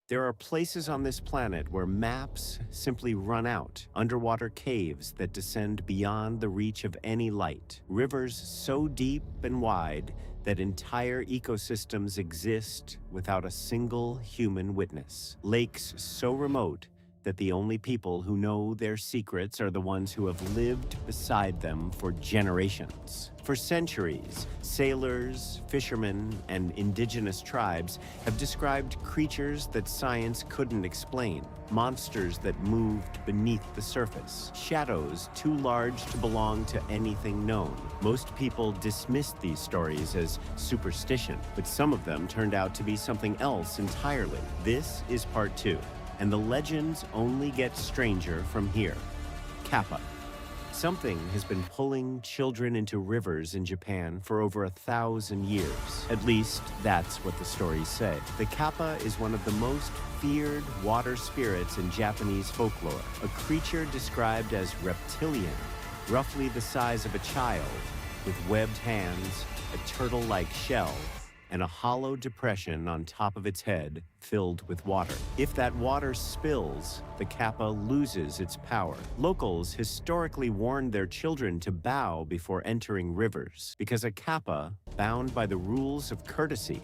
There are places on this planet where maps simply run out, underwater caves that descend beyond the reach of any light, rivers so deep and wide that entire ecosystems exist without a single human witness, lakes so remote that the only people who know their secrets are the ones who have lived beside them for generations. For centuries, sailors, fishermen, and indigenous tribes have described creatures that science couldn't explain, monsters that moved beneath the surface, shadows too large to belong to anything known. Most people dismissed these stories as superstition, but some of them turned out to be something else entirely. This is part 2. And the legends only get stranger from here. Kappa. Something has been pulling children into rivers in Japan for over 1,000 years. At least, that's what the stories say. The kappa is one of the most feared water spirits in Japanese folklore, a creature described as reptilian, roughly the size of a child, with webbed hands, a turtle-like shell, and a hollow depression on top of its head filled with water. If that water spills, the kappa loses its power. Locals historically warned their children to bow before entering rivers, because a kappa, bound by the rules of courtesy,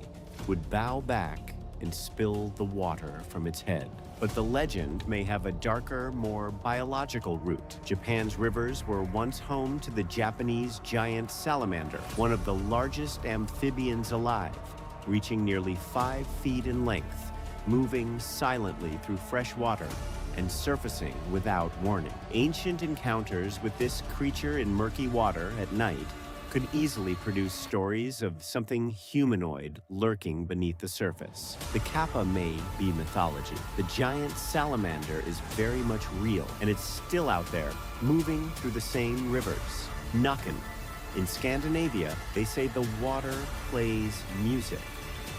would bow back and spill the water from its head. But the legend may have a darker, more biological root. Japan's rivers were once home to the Japanese giant salamander, one of the largest amphibians alive, reaching nearly 5 feet in length, moving silently through fresh water and surfacing without warning. Ancient encounters with this creature in murky water at night could easily produce stories of something humanoid lurking beneath the surface. The kappa may be mythology. The giant salamander is very much real, and it's still out there, moving through the same rivers. Nakken. In Scandinavia, they say the water plays music.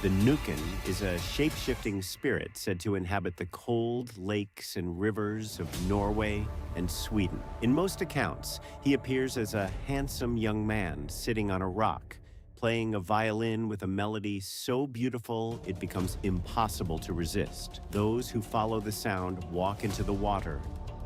The Nuken is a shape-shifting spirit said to inhabit the cold lakes and rivers of Norway and Sweden. In most accounts, he appears as a handsome young man sitting on a rock, playing a violin with a melody so beautiful it becomes impossible to resist. Those who follow the sound walk into the water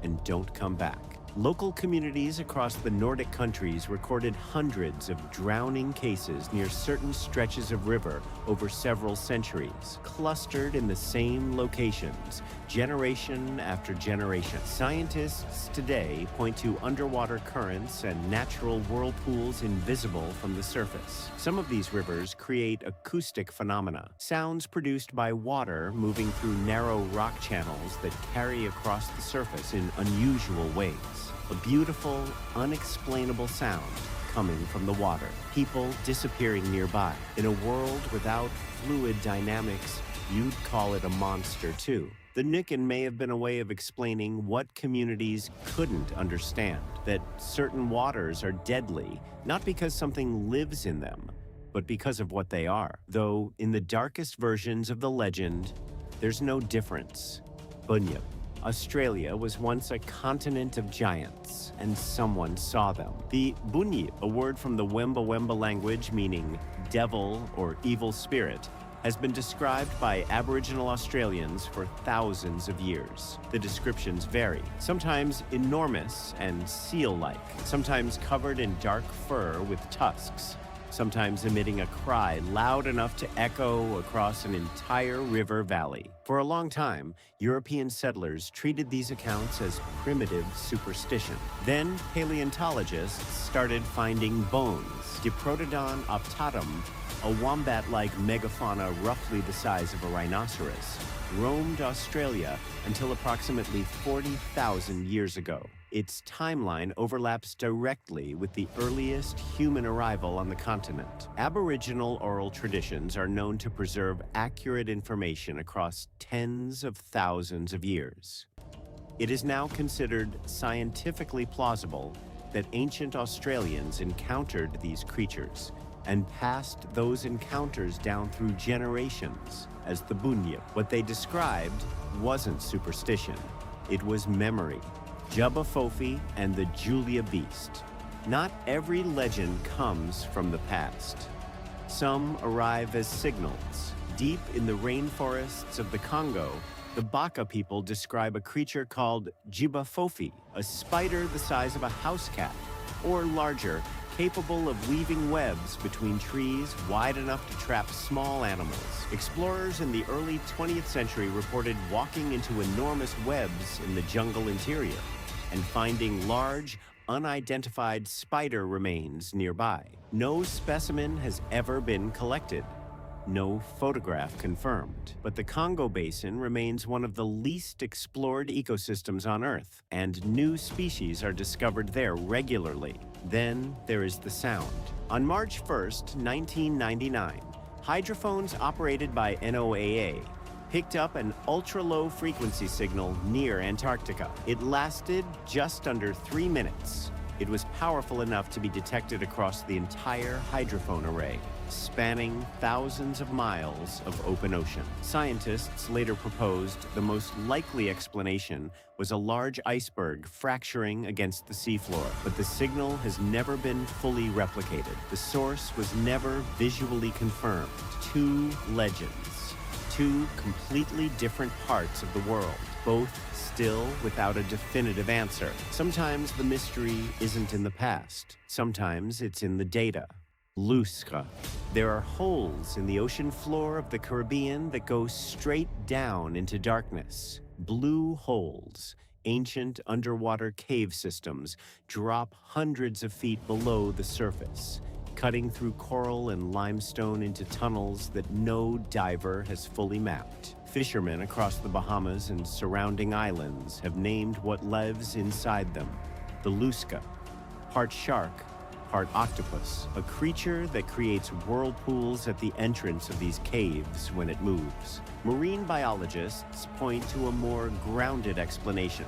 and don't come back. Local communities across the Nordic countries recorded hundreds of drowning cases near certain stretches of river over several centuries, clustered in the same locations, generation after generation. Scientists today point to underwater currents and natural whirlpools invisible from the surface. Some of these rivers create acoustic phenomena, sounds produced by water moving through narrow rock channels that carry across the surface in unusual ways. A beautiful, unexplainable sound coming from the water. People disappearing nearby. In a world without fluid dynamics, you'd call it a monster too. The Nuken may have been a way of explaining what communities couldn't understand, that certain waters are deadly, not because something lives in them, but because of what they are. Though, in the darkest versions of the legend, there's no difference. Bunyip. Australia was once a continent of giants, and someone saw them. The Bunyip, a word from the Wemba Wemba language meaning devil or evil spirit, has been described by Aboriginal Australians for thousands of years. The descriptions vary, sometimes enormous and seal-like, sometimes covered in dark fur with tusks, sometimes emitting a cry loud enough to echo across an entire river valley. For a long time, European settlers treated these accounts as primitive superstition. Then paleontologists started finding bones. Diprotodon optatum, a wombat-like megafauna roughly the size of a rhinoceros, roamed Australia until approximately 40,000 years ago. Its timeline overlaps directly with the earliest human arrival on the continent. Aboriginal oral traditions are known to preserve accurate information across tens of thousands of years. It is now considered scientifically plausible that ancient Australians encountered these creatures and passed those encounters down through generations as the Bunyip. What they described wasn't superstition, it was memory. Jubba Fofi and the Julia Beast. Not every legend comes from the past. Some arrive as signals, Deep in the rainforests of the Congo, the Baka people describe a creature called jibafofi, a spider the size of a house cat, or larger, capable of weaving webs between trees wide enough to trap small animals. Explorers in the early 20th century reported walking into enormous webs in the jungle interior and finding large, unidentified spider remains nearby. No specimen has ever been collected. No photograph confirmed. But the Congo Basin remains one of the least explored ecosystems on Earth, and new species are discovered there regularly. Then there is the sound. On March 1st, 1999, hydrophones operated by NOAA picked up an ultra-low frequency signal near Antarctica. It lasted just under 3 minutes. It was powerful enough to be detected across the entire hydrophone array, spanning thousands of miles of open ocean. Scientists later proposed the most likely explanation was a large iceberg fracturing against the seafloor, but the signal has never been fully replicated. The source was never visually confirmed. Two legends, two completely different parts of the world, both still without a definitive answer. Sometimes the mystery isn't in the past. Sometimes it's in the data. Lusa. There are holes in the ocean floor of the Caribbean that go straight down into darkness. Blue holes, ancient underwater cave systems, drop hundreds of feet below the surface, cutting through coral and limestone into tunnels that no diver has fully mapped. Fishermen across the Bahamas and surrounding islands have named what lives inside them the Lusa, part shark, part octopus, a creature that creates whirlpools at the entrance of these caves when it moves. Marine biologists point to a more grounded explanation.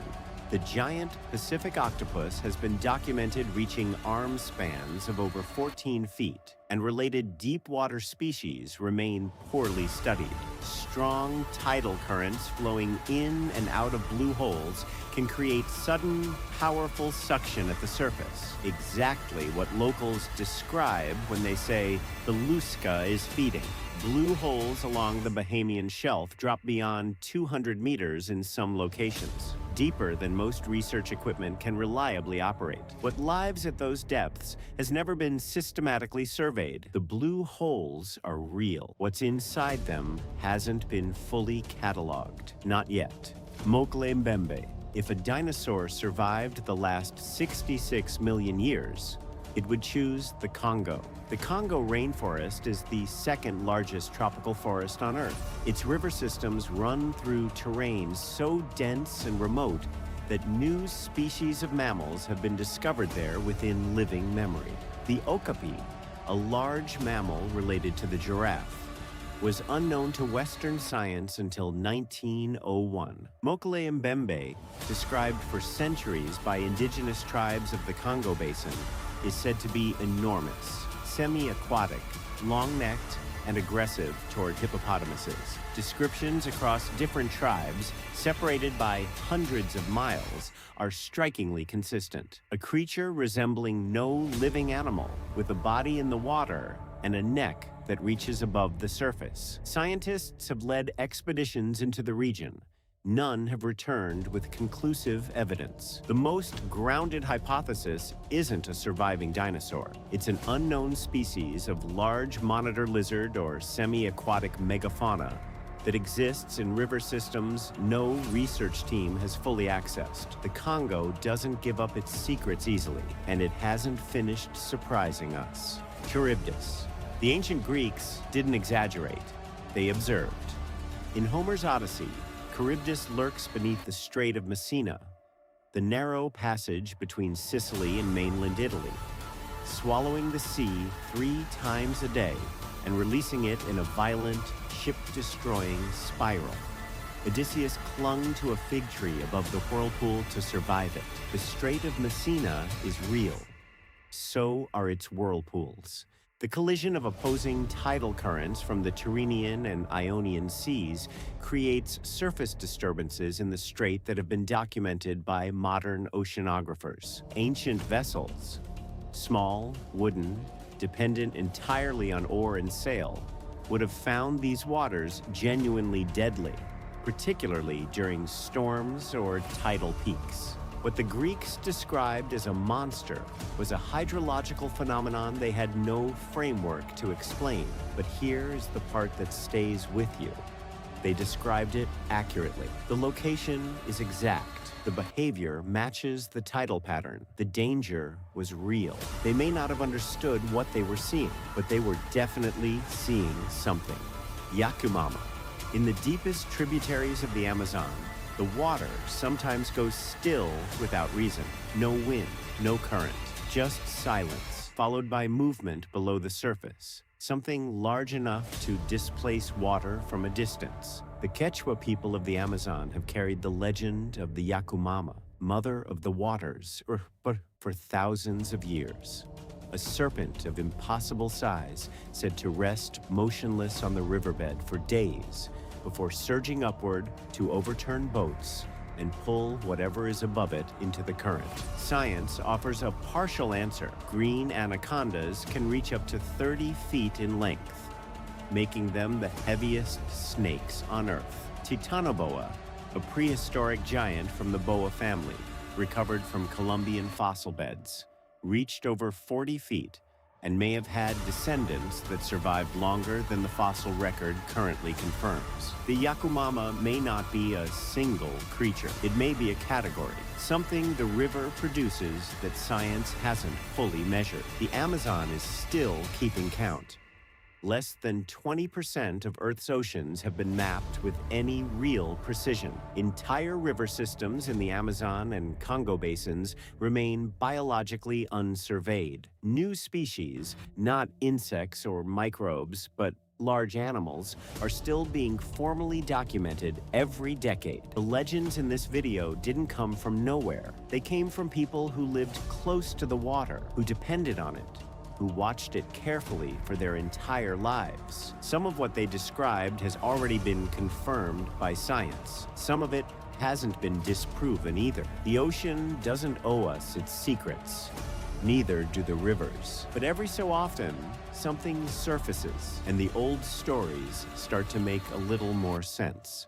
The giant Pacific octopus has been documented reaching arm spans of over 14 feet, and related deep water species remain poorly studied. Strong tidal currents flowing in and out of blue holes can create sudden, powerful suction at the surface, exactly what locals describe when they say the Lusa is feeding. Blue holes along the Bahamian shelf drop beyond 200 meters in some locations, deeper than most research equipment can reliably operate. What lives at those depths has never been systematically surveyed. The blue holes are real. What's inside them hasn't been fully cataloged. Not yet. Mokele Mbembe. If a dinosaur survived the last 66 million years, it would choose the Congo. The Congo rainforest is the second largest tropical forest on Earth. Its river systems run through terrain so dense and remote that new species of mammals have been discovered there within living memory. The okapi, a large mammal related to the giraffe, was unknown to Western science until 1901. Mokele Mbembe, described for centuries by indigenous tribes of the Congo Basin, is said to be enormous, semi-aquatic, long-necked, and aggressive toward hippopotamuses. Descriptions across different tribes, separated by hundreds of miles, are strikingly consistent. A creature resembling no living animal, with a body in the water and a neck that reaches above the surface. Scientists have led expeditions into the region. None have returned with conclusive evidence. The most grounded hypothesis isn't a surviving dinosaur. It's an unknown species of large monitor lizard or semi-aquatic megafauna that exists in river systems no research team has fully accessed. The Congo doesn't give up its secrets easily, and it hasn't finished surprising us. Charybdis. The ancient Greeks didn't exaggerate. They observed. In Homer's Odyssey, Charybdis lurks beneath the Strait of Messina, the narrow passage between Sicily and mainland Italy, swallowing the sea 3 times a day and releasing it in a violent, ship-destroying spiral. Odysseus clung to a fig tree above the whirlpool to survive it. The Strait of Messina is real. So are its whirlpools. The collision of opposing tidal currents from the Tyrrhenian and Ionian seas creates surface disturbances in the strait that have been documented by modern oceanographers. Ancient vessels, small, wooden, dependent entirely on oar and sail, would have found these waters genuinely deadly, particularly during storms or tidal peaks. What the Greeks described as a monster was a hydrological phenomenon they had no framework to explain. But here is the part that stays with you. They described it accurately. The location is exact. The behavior matches the tidal pattern. The danger was real. They may not have understood what they were seeing, but they were definitely seeing something. Yakumama. In the deepest tributaries of the Amazon, the water sometimes goes still without reason. No wind, no current, just silence, followed by movement below the surface. Something large enough to displace water from a distance. The Quechua people of the Amazon have carried the legend of the Yakumama, mother of the waters, for thousands of years. A serpent of impossible size said to rest motionless on the riverbed for days before surging upward to overturn boats and pull whatever is above it into the current. Science offers a partial answer. Green anacondas can reach up to 30 feet in length, making them the heaviest snakes on Earth. Titanoboa, a prehistoric giant from the boa family, recovered from Colombian fossil beds, reached over 40 feet and may have had descendants that survived longer than the fossil record currently confirms. The Yakumama may not be a single creature. It may be a category, something the river produces that science hasn't fully measured. The Amazon is still keeping count. Less than 20% of Earth's oceans have been mapped with any real precision. Entire river systems in the Amazon and Congo basins remain biologically unsurveyed. New species, not insects or microbes, but large animals, are still being formally documented every decade. The legends in this video didn't come from nowhere. They came from people who lived close to the water, who depended on it, who watched it carefully for their entire lives. Some of what they described has already been confirmed by science. Some of it hasn't been disproven either. The ocean doesn't owe us its secrets. Neither do the rivers. But every so often, something surfaces, and the old stories start to make a little more sense.